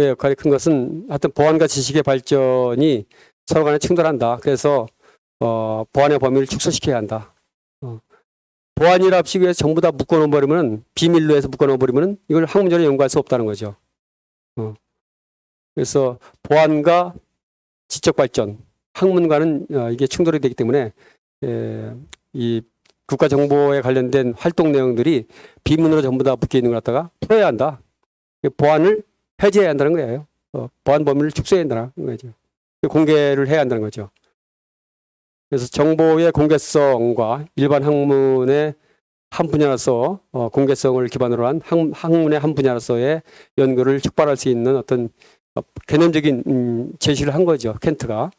역할이 큰 것은 하여튼 보안과 지식의 발전이 서로 간에 충돌한다. 그래서 보안의 범위를 축소시켜야 한다. 보안이라 합치기 위해서 전부 다 묶어놓으면 비밀로 해서 묶어놓으면 이걸 학문적으로 연구할 수 없다는 거죠. 그래서 보안과 지적 발전, 학문과는 이게 충돌이 되기 때문에 이 국가정보에 관련된 활동 내용들이 비문으로 전부 다 묶여 있는 걸 갖다가 풀어야 한다. 보안을 해제해야 한다는 거예요. 보안 범위를 축소해야 한다는 거죠. 공개를 해야 한다는 거죠. 그래서 정보의 공개성과 일반 학문의 한 분야로서 공개성을 기반으로 한 학문의 한 분야로서의 연구를 촉발할 수 있는 어떤 개념적인 제시를 한 거죠. 켄트가.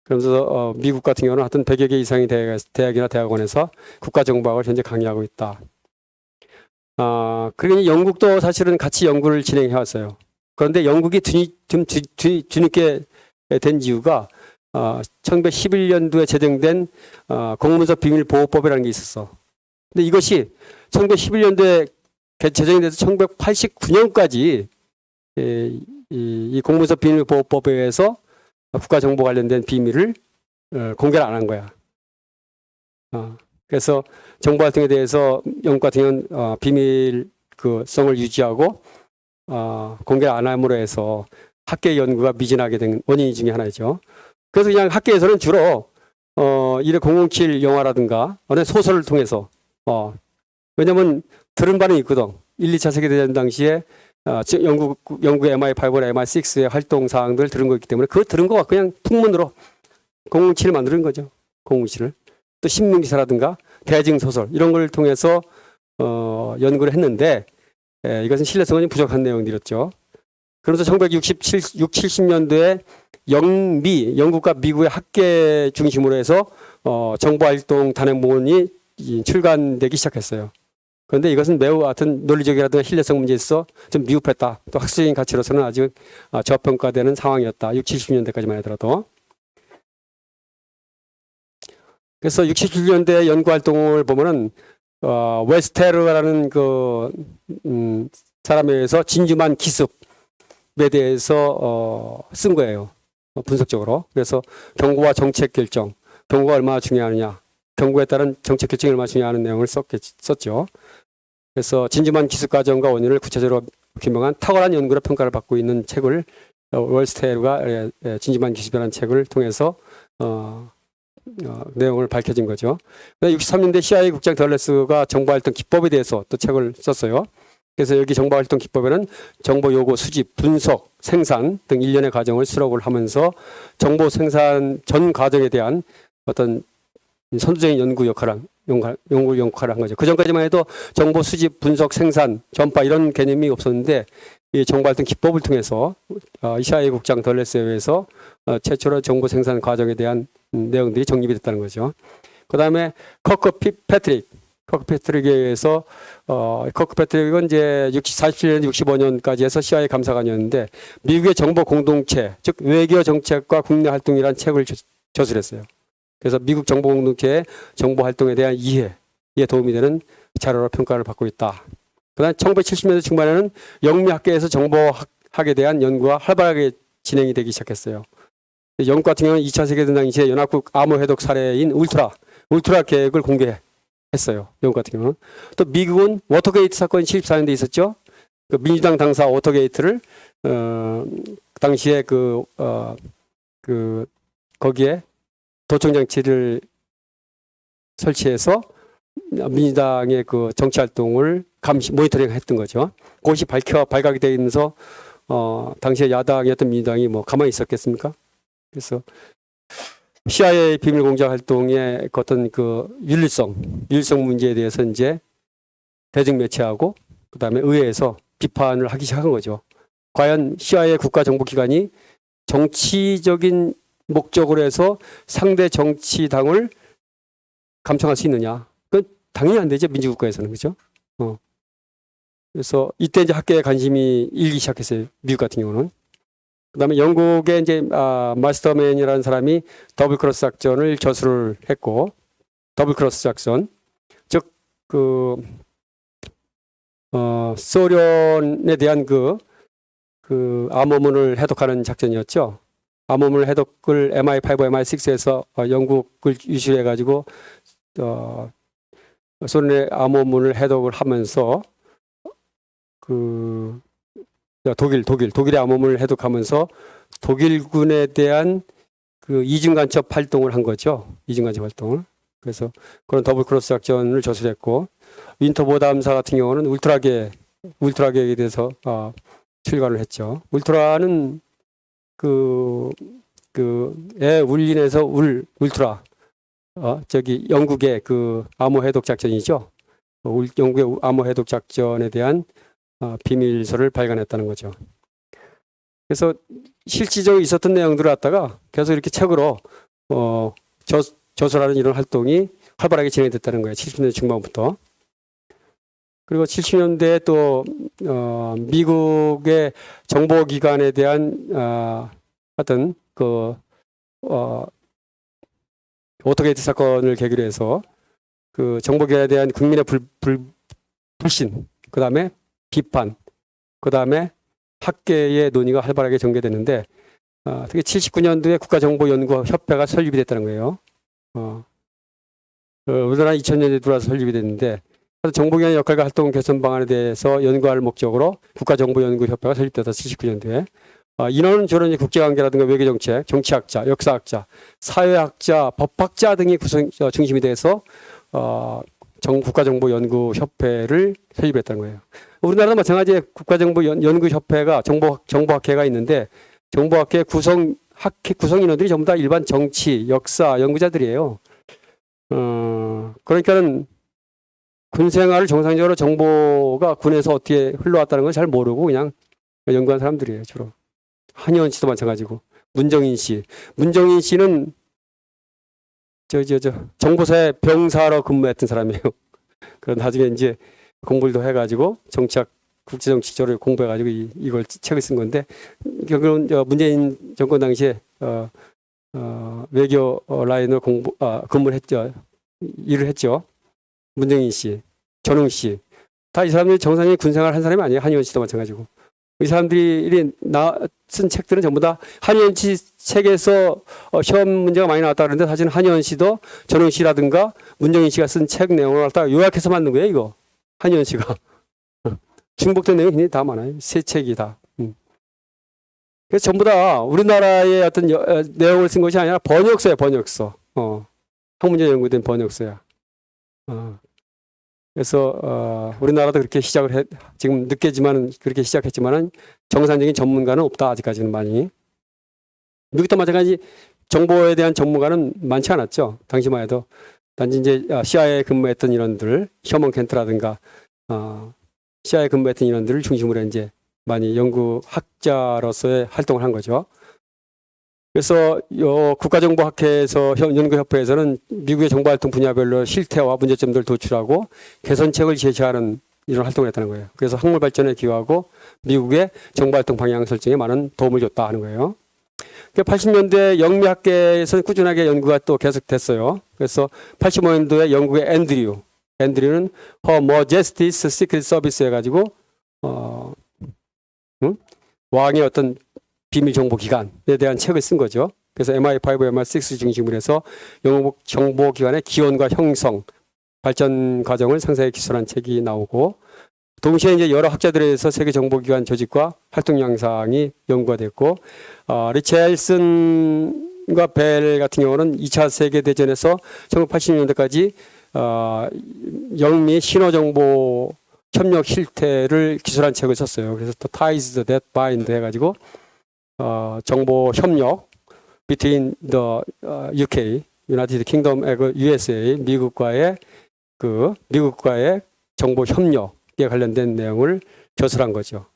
그러면서 미국 같은 경우는 하여튼 100여 개 이상의 대학이나 대학원에서 국가정보학을 현재 강의하고 있다. 그러니 영국도 사실은 같이 연구를 진행해 왔어요. 그런데 영국이 좀 뒤늦게 된 이유가 1911년도에 제정된 공문서 비밀보호법이라는 게 있었어. 근데 이것이 1911년도에 제정이 돼서 1989년까지 이 공문서 비밀보호법에 의해서 국가정보 관련된 비밀을 공개를 안 한 거야. 그래서 정보활동에 대해서 영국 같은 경우는 비밀 성을 유지하고 공개를 안 함으로 해서 학계 연구가 미진하게 된 원인 중에 하나죠. 그래서 그냥 학계에서는 주로 이래 007 영화라든가 어떤 소설을 통해서 왜냐면 들은 바는 있거든. 1, 2차 세계대전 당시에 영국 MI5나 MI6의 활동 사항들 들은 거 있기 때문에 그걸 들은 거가 그냥 풍문으로 007을 만드는 거죠. 007을. 또 신문기사라든가 대증소설 이런 걸 통해서 연구를 했는데 이것은 신뢰성이 부족한 내용들이었죠. 그러면서 1967, 70년도에 영국과 미국의 학계 중심으로 해서 정보활동 단행본이 출간되기 시작했어요. 그런데 이것은 매우 하여튼 논리적이라든가 신뢰성 문제에 있어 좀 미흡했다. 또 학술적인 가치로서는 아직 저평가되는 상황이었다. 60, 70년대까지만 하더라도. 그래서 67년대 연구 활동을 보면은 웨스테르라는 사람에 의해서 진주만 기습에 대해서 쓴 거예요. 분석적으로. 그래서 경고와 정책 결정, 경고가 얼마나 중요하느냐, 경고에 따른 정책 결정이 얼마나 중요하는 내용을 썼죠. 그래서 진주만 기습 과정과 원인을 구체적으로 규명한 탁월한 연구로 평가를 받고 있는 책을 웨스테르가 진주만 기습이라는 책을 통해서 내용을 밝혀진 거죠. 63년대 CIA 국장 덜레스가 정보활동 기법에 대해서 또 책을 썼어요. 그래서 여기 정보활동 기법에는 정보 요구, 수집, 분석, 생산 등 일련의 과정을 수록을 하면서 정보 생산 전 과정에 대한 어떤 선두적인 연구 역할을 한 거죠. 그 전까지만 해도 정보 수집, 분석, 생산, 전파 이런 개념이 없었는데 이 정보활동 기법을 통해서 CIA 국장 덜레스에 의해서 최초로 정보 생산 과정에 대한 내용들이 정립이 됐다는 거죠. 그 다음에 커크 패트릭에 의해서 커크 패트릭은 이제 47년, 65년까지 해서 CIA 감사관이었는데 미국의 정보 공동체, 즉 외교 정책과 국내 활동이라는 책을 저술했어요. 그래서 미국 정보 공동체의 정보 활동에 대한 이해에 도움이 되는 자료로 평가를 받고 있다. 그다음 1970년대 중반에는 영미학계에서 정보학에 대한 연구가 활발하게 진행이 되기 시작했어요. 영국 같은 경우는 2차 세계대전 당시에 연합국 암호 해독 사례인 울트라 계획을 공개했어요. 영국 같은 경우는. 또 미국은 워터게이트 사건이 74년도에 있었죠. 그 민주당 당사 워터게이트를 당시에 거기에 도청 장치를 설치해서 민주당의 그 정치 활동을 모니터링했던 거죠. 그것이 발각이 되면서 당시에 야당이었던 민주당이 뭐 가만히 있었겠습니까? 그래서 CIA 비밀 공작 활동의 어떤 윤리성 문제에 대해서 이제 대중 매체하고 그다음에 의회에서 비판을 하기 시작한 거죠. 과연 CIA 국가정보기관이 정치적인 목적으로 해서 상대 정치당을 감청할 수 있느냐? 그건 당연히 안 되죠. 민주국가에서는. 그죠? 그래서 이때 이제 학계에 관심이 일기 시작했어요. 미국 같은 경우는. 그 다음에 영국의 이제, 마스터맨이라는 사람이 더블 크로스 작전을 저술을 했고, 더블 크로스 작전. 즉, 소련에 대한 암호문을 해독하는 작전이었죠. 암호문 해독을 MI5, MI6에서 영국을 유실해가지고 소련의 암호문을 해독을 하면서 독일의 암호문을 해독하면서 독일군에 대한 이중 간첩 활동을 한 거죠. 이중 간첩 활동을. 그래서 그런 더블 크로스 작전을 저술했고 윈터보담사 같은 경우는 울트라계에 대해서 출간을 했죠. 울트라는 울린에서 울트라 영국의 암호 해독 작전이죠. 영국의 암호 해독 작전에 대한 비밀서를 발간했다는 거죠. 그래서 실질적으로 있었던 내용들을 갖다가 계속 이렇게 책으로 저술하는 이런 활동이 활발하게 진행됐다는 거예요. 70년대 중반부터. 그리고 70년대에 또 미국의 정보기관에 대한 어떤 워터게이트 사건을 계기로 해서 정보기관에 대한 국민의 불신, 그 다음에 비판, 그 다음에 학계의 논의가 활발하게 전개되는데 특히 79년도에 국가정보연구협회가 설립이 됐다는 거예요. 우리나라 2000년대에 들어와서 설립이 됐는데 정보기관의 역할과 활동 개선 방안에 대해서 연구할 목적으로 국가정보연구협회가 설립됐다. 79년도에. 인원은 주로 국제관계라든가 외교정책, 정치학자, 역사학자, 사회학자, 법학자 등이 중심이 돼서 국가정보연구협회를 설립했다는 거예요. 우리나라도 마찬가지에 국가정보연구협회가 정보학회가 있는데 정보학회 구성 인원들이 전부 다 일반 정치, 역사 연구자들이에요. 그러니까는 군 생활을 정상적으로 정보가 군에서 어떻게 흘러왔다는 걸 잘 모르고 그냥 연구한 사람들이에요, 주로. 한의원 씨도 마찬가지고. 문정인 씨는 정보사의 병사로 근무했던 사람이에요. 그런 나중에 이제 공부를 더 해가지고 정치학, 국제정치조를 공부해가지고 이걸 책을 쓴 건데 결국은 문재인 정권 당시에 외교 라인을 근무를 했죠. 일을 했죠. 문정인 씨, 전웅 씨. 다 이 사람들이 정상적인 군생활 한 사람이 아니에요. 한의원 씨도 마찬가지고. 이 사람들이 쓴 책들은 전부 다 한의원 씨 책에서 시험 문제가 많이 나왔다 그러는데 사실은 한의원 씨도 전웅 씨라든가 문정인 씨가 쓴 책 내용을 갖다 요약해서 만든 거예요, 이거. 한의원 씨가. 중복된 내용이 굉장히 다 많아요. 세 책이 다. 그래서 전부 다 우리나라의 어떤 내용을 쓴 것이 아니라 번역서야, 번역서. 학문제 연구된 번역서야. 그래서 우리나라도 그렇게 시작을 지금 늦게지만 그렇게 시작했지만은 정상적인 전문가는 없다, 아직까지는 많이. 미국도 마찬가지 정보에 대한 전문가는 많지 않았죠. 당시만 해도. 단지 이제 CIA 근무했던 인원들, 셔먼 켄트라든가 CIA 근무했던 인원들을 중심으로 이제 많이 연구학자로서의 활동을 한 거죠. 그래서 국가정보학회에서 연구협회에서는 미국의 정보활동 분야별로 실태와 문제점들을 도출하고 개선책을 제시하는 이런 활동을 했다는 거예요. 그래서 학물 발전에 기여하고 미국의 정보활동 방향 설정에 많은 도움을 줬다 하는 거예요. 80년대 영미학계에서는 꾸준하게 연구가 또 계속됐어요. 그래서 85년도에 영국의 앤드류는 Her Majesty's Secret Service 해가지고 왕의 어떤 비밀 정보 기관에 대한 책을 쓴 거죠. 그래서 MI5, MI6 중심으로 해서 영국 정보 기관의 기원과 형성, 발전 과정을 상세히 기술한 책이 나오고, 동시에 이제 여러 학자들에 의해서 세계 정보기관 조직과 활동 양상이 연구가 됐고, 리첼슨과 벨 같은 경우는 2차 세계대전에서 1980년대까지 영미 신호정보 협력 실태를 기술한 책을 썼어요. 그래서 또 Ties That Bind 해가지고 정보 협력 between the UK, United Kingdom, USA, 미국과의 정보 협력에 관련된 내용을 저술한 거죠.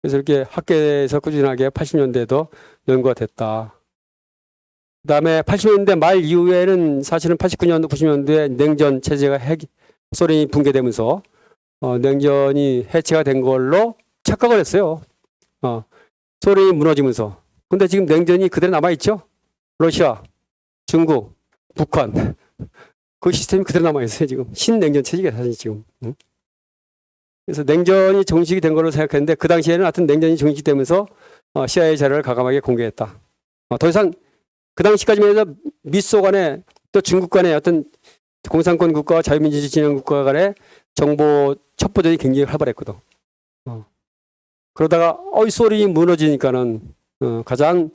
그래서 이렇게 학계에서 꾸준하게 80년대에도 연구가 됐다. 그다음에 80년대 말 이후에는 사실은 89년도, 90년도에 냉전 체제가 소련이 붕괴되면서 냉전이 해체가 된 걸로 착각을 했어요. 소련이 무너지면서. 근데 지금 냉전이 그대로 남아있죠? 러시아, 중국, 북한. 그 시스템이 그대로 남아있어요, 지금. 신냉전 체제가 사실 지금. 그래서 냉전이 종식이 된 걸로 생각했는데 그 당시에는 하여튼 냉전이 종식되면서 CIA 자료를 과감하게 공개했다. 더 이상 그 당시까지만 해도 미소 간에 또 중국 간에 어떤 공산권 국가와 자유민주주의 진영 국가 간의 정보 첩보전이 굉장히 활발했거든. 그러다가 소련이 무너지니까는 가장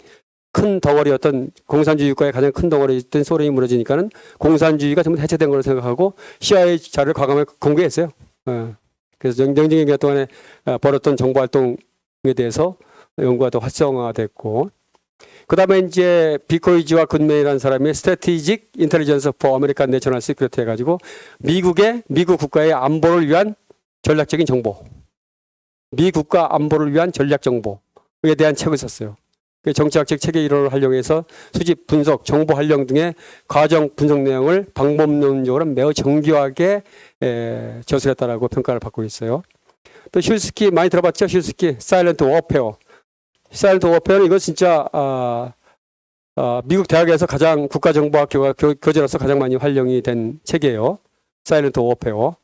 큰 덩어리였던 공산주의 국가의 가장 큰 덩어리였던 소련이 무너지니까는 공산주의가 전부 해체된 걸로 생각하고 CIA 자료를 과감하게 공개했어요. 그래서 냉전의 기간 동안에 벌였던 정보 활동에 대해서 연구가 더 활성화됐고, 그 다음에 이제 비코이지와 굿맨이라는 사람이 Strategic Intelligence for American National Security 해가지고 미국 국가의 안보를 위한 전략적인 정보, 미국과 안보를 위한 전략 정보에 대한 책을 썼어요. 정치학적 체계 이론을 활용해서 수집, 분석, 정보 활용 등의 과정 분석 내용을 방법론적으로 매우 정교하게 저술했다라고 평가를 받고 있어요. 또 슐스키 많이 들어봤죠? 슐스키 사일런트 워페어. 사일런트 워페어는 이거 진짜 미국 대학에서 가장 국가정보학 교재로서 가장 많이 활용이 된 책이에요. 사일런트 워페어.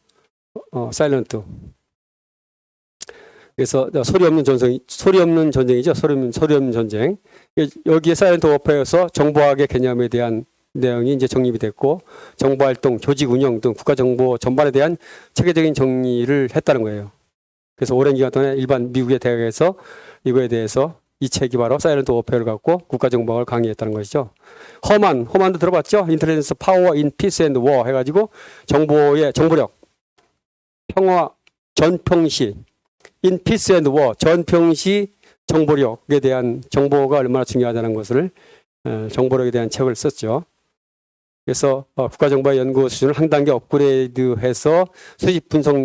사일런트. 그래서 소리 없는 전쟁이죠. 소리 없는 전쟁. 여기에 사이언트 워페어에서 정보학의 개념에 대한 내용이 이제 정립이 됐고, 정보활동, 조직 운영 등 국가정보 전반에 대한 체계적인 정리를 했다는 거예요. 그래서 오랜 기간 동안 일반 미국의 대학에서 이거에 대해서 이 책이 바로 사이언트 워페어를 갖고 국가정보학을 강의했다는 것이죠. 허만도 들어봤죠? 인텔리전스 파워 인 피스 앤드 워 해가지고 정보력, 평화, 전평시, in peace and war, 전평시 정보력에 대한 정보가 얼마나 중요하다는 것을 정보력에 대한 책을 썼죠. 그래서 국가정보의 연구 수준을 한 단계 업그레이드해서 수집 분석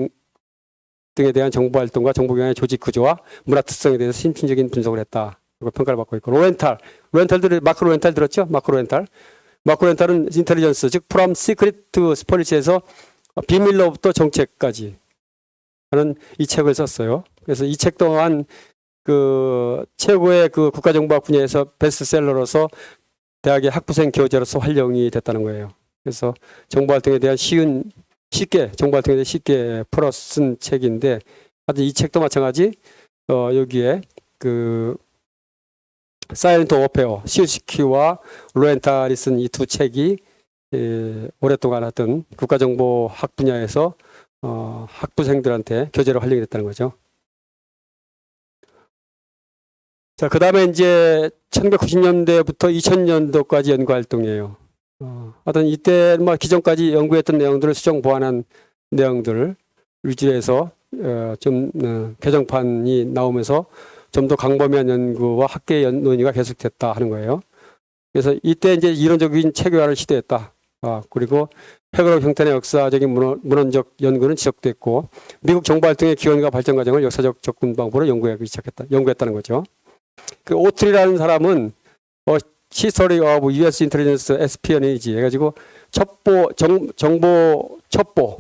등에 대한 정보활동과 정보기관의 조직 구조와 문화 특성에 대해서 심층적인 분석을 했다. 그리고 평가를 받고 있고, 마크 로렌탈 들었죠? 마크 로렌탈은 인텔리전스, 즉 from secret to policy에서 비밀로부터 정책까지 하는 이 책을 썼어요. 그래서 이 책 또한 그 최고의 그 국가정보학 분야에서 베스트셀러로서 대학의 학부생 교재로서 활용이 됐다는 거예요. 그래서 정보활동에 대한 정보활동에 대해 쉽게 풀어 쓴 책인데, 하여튼 이 책도 마찬가지, 여기에 그 사이언트 워페어, CSQ와 로렌탈이 쓴 이 두 책이 오랫동안 하던 국가정보학 분야에서 학부생들한테 교재로 활용이 됐다는 거죠. 자, 그 다음에 이제 1990년대부터 2000년도까지 연구 활동이에요. 하여튼 이때 뭐 기존까지 연구했던 내용들을 수정 보완한 내용들을 위주해서 개정판이 나오면서 좀 더 강범위한 연구와 학계 논의가 계속됐다 하는 거예요. 그래서 이때 이제 이론적인 체계화를 시도했다. 그리고 회고록 형태의 역사적인 문헌적 연구는 지속됐고, 미국 정보활동의 기원과 발전 과정을 역사적 접근 방법으로 연구했다는 거죠. 그 오트리라는 사람은 History of U.S. Intelligence Espionage 해가지고 정보 첩보,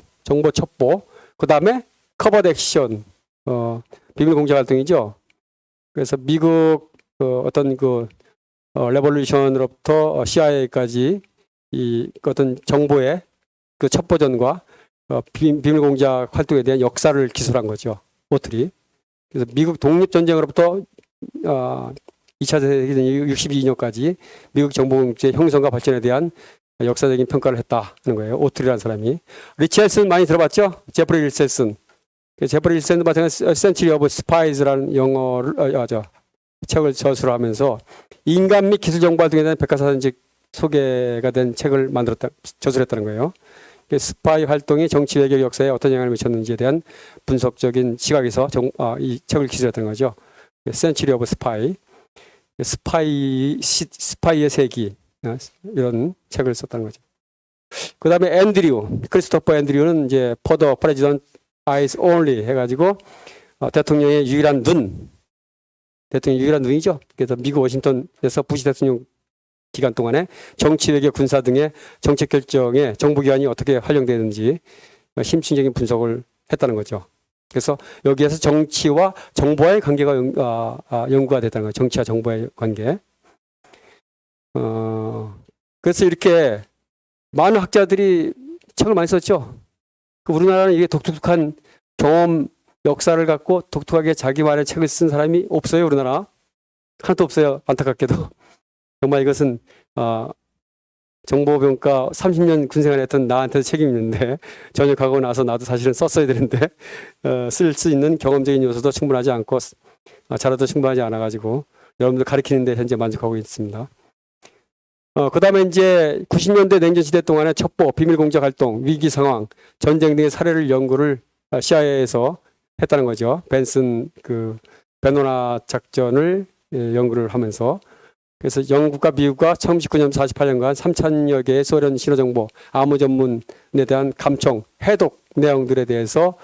그 다음에 커버드 액션, 비밀 공작 활동이죠. 그래서 미국 어떤 그 레볼루션으로부터 CIA까지 이 어떤 정보의 그 첩보전과 비밀 공작 활동에 대한 역사를 기술한 거죠. 오트리. 그래서 미국 독립전쟁으로부터 2차 세계대전 62년까지 미국 정보공제 형성과 발전에 대한 역사적인 평가를 했다 하는 거예요. 오트리라는 사람이. 리첼슨 많이 들어봤죠? 제프리 리첼슨. 제프리 리첼슨도 마찬가지로 Century of Spies라는 책을 저술을 하면서 인간 및 기술 정보 활동에 대한 백과사전적 소개가 된 책을 저술했다는 거예요. 스파이 활동이 정치 외교 역사에 어떤 영향을 미쳤는지에 대한 분석적인 시각에서 이 책을 기술했다는 거죠. Century of Spy, 스파이의 세기, 이런 책을 썼다는 거죠. 그 다음에 크리스토퍼 앤드류는 이제 For the President Eyes Only 해가지고 대통령의 유일한 눈이죠. 그래서 미국 워싱턴에서 부시 대통령 기간 동안에 정치, 외교, 군사 등의 정책 결정에 정보기관이 어떻게 활용되는지 심층적인 분석을 했다는 거죠. 그래서 여기에서 정치와 정보와의 관계가 연구가 됐다는 거예요. 정치와 정보의 관계. 그래서 이렇게 많은 학자들이 책을 많이 썼죠. 우리나라는 이게 독특한 경험, 역사를 갖고 독특하게 자기만의 책을 쓴 사람이 없어요. 우리나라. 하나도 없어요. 안타깝게도. 정말 이것은 정보병과 30년 군생활 했던 나한테도 책임이 있는데, 전역하고 나서 나도 사실은 썼어야 되는데 쓸 수 있는 경험적인 요소도 충분하지 않고 자료도 충분하지 않아가지고 여러분들 가르치는데 현재 만족하고 있습니다. 그 다음에 이제 90년대 냉전 시대 동안의 첩보, 비밀 공작 활동, 위기 상황, 전쟁 등의 사례를 연구를 CIA에서 했다는 거죠. 베노나 작전을 연구를 하면서, 그래서 영국과 미국과 1919년 48년간 3,000여 개의 소련 신호정보, 암호 전문에 대한 감청, 해독 내용들에 대해서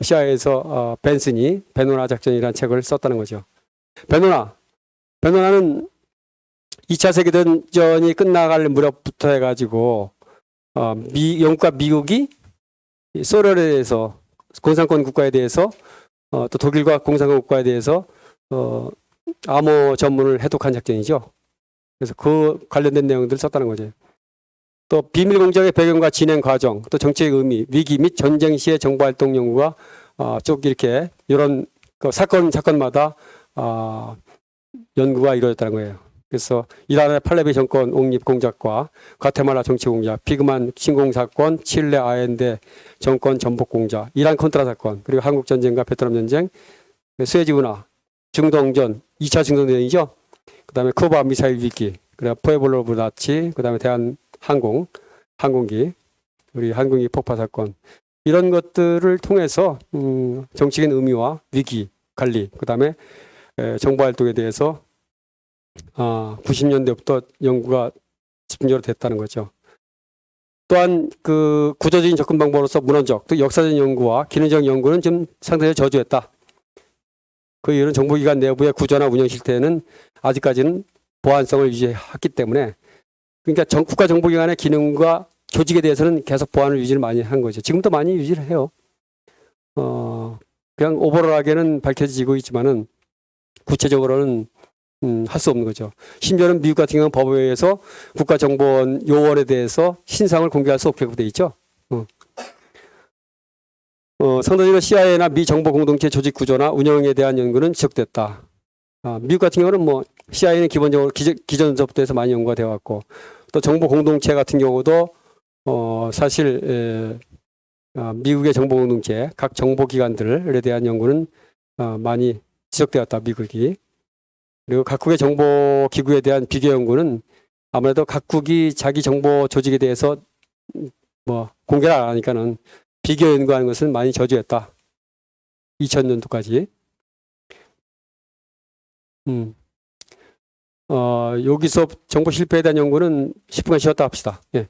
CIA에서 베노나 작전이라는 책을 썼다는 거죠. 베노나는 2차 세계대전이 끝나갈 무렵부터 해가지고 영국과 미국이 소련에 대해서, 공산권 국가에 대해서, 또 독일과 공산권 국가에 대해서 암호 전문을 해독한 작전이죠. 그래서 그 관련된 내용들을 썼다는 거죠. 또 비밀 공작의 배경과 진행 과정, 또 정치의 의미, 위기 및 전쟁 시의 정보활동 연구가 쭉 이렇게 이런 사건마다 연구가 이루어졌다는 거예요. 그래서 이란의 팔레비 정권 옹립 공작과 과테말라 정치 공작, 비그만 신공 사건, 칠레 아엔데 정권 전복 공작, 이란 컨트라 사건, 그리고 한국 전쟁과 베트남 전쟁, 수에즈 운하, 중동전, 2차 중동전이죠. 그다음에 쿠바 미사일 위기, 그다음 포에블로 브나치, 그다음에 대한 항공기, 우리 항공기 폭파 사건, 이런 것들을 통해서 정치적인 의미와 위기 관리, 그다음에 정보 활동에 대해서 90년대부터 연구가 집중적으로 됐다는 거죠. 또한 그 구조적인 접근 방법으로서 문헌적, 또 역사적인 연구와 기능적 연구는 좀 상당히 저조했다. 그 이유는 정보기관 내부의 구조나 운영 실태는 아직까지는 보안성을 유지했기 때문에, 그러니까 국가정보기관의 기능과 조직에 대해서는 계속 보안을 유지를 많이 한 거죠. 지금도 많이 유지를 해요. 그냥 오버롤하게는 밝혀지고 있지만은 구체적으로는 할 수 없는 거죠. 심지어는 미국 같은 경우는 법에 의해서 국가정보원 요원에 대해서 신상을 공개할 수 없게 돼 있죠. 상대적으로 CIA나 미 정보 공동체 조직 구조나 운영에 대한 연구는 지속됐다. 미국 같은 경우는 뭐 CIA는 기본적으로 기존서부터 해서 많이 연구가 되어 왔고, 또 정보 공동체 같은 경우도 사실 미국의 정보 공동체 각 정보기관들에 대한 연구는 많이 지속되었다. 미국이. 그리고 각국의 정보 기구에 대한 비교 연구는 아무래도 각국이 자기 정보 조직에 대해서 뭐 공개를 안 하니까는 비교 연구하는 것은 많이 저조했다. 2000년도까지. 여기서 정보 실패에 대한 연구는 10분간 쉬었다 합시다. 예.